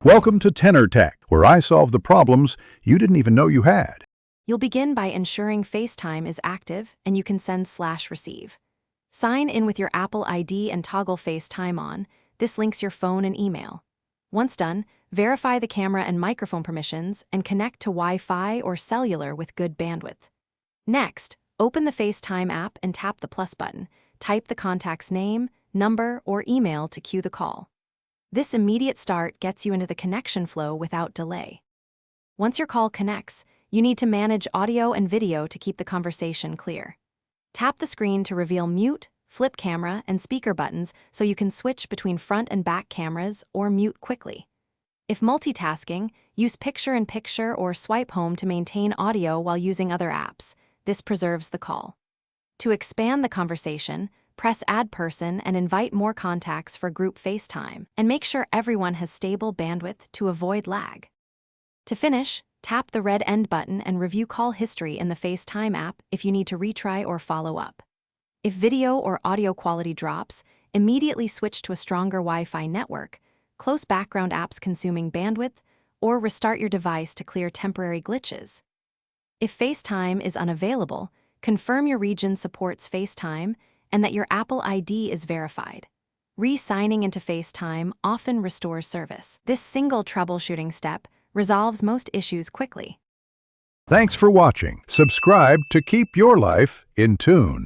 Welcome to Tenor Tech, where I solve the problems you didn't even know you had. You'll begin by ensuring FaceTime is active and you can send/receive. Sign in with your Apple ID and toggle FaceTime on. This links your phone and email. Once done, verify the camera and microphone permissions and connect to Wi-Fi or cellular with good bandwidth. Next, open the FaceTime app and tap the plus button. Type the contact's name, number, or email to cue the call. This immediate start gets you into the connection flow without delay. Once your call connects, you need to manage audio and video to keep the conversation clear. Tap the screen to reveal mute, flip camera, and speaker buttons so you can switch between front and back cameras or mute quickly. If multitasking, use picture-in-picture or swipe home to maintain audio while using other apps. This preserves the call. To expand the conversation, press Add Person and invite more contacts for group FaceTime, and make sure everyone has stable bandwidth to avoid lag. To finish, tap the red End button and review call history in the FaceTime app if you need to retry or follow up. If video or audio quality drops, immediately switch to a stronger Wi-Fi network, close background apps consuming bandwidth, or restart your device to clear temporary glitches. If FaceTime is unavailable, confirm your region supports FaceTime and that your Apple ID is verified. Re-signing into FaceTime often restores service. This single troubleshooting step resolves most issues quickly. Thanks for watching. Subscribe to keep your life in tune.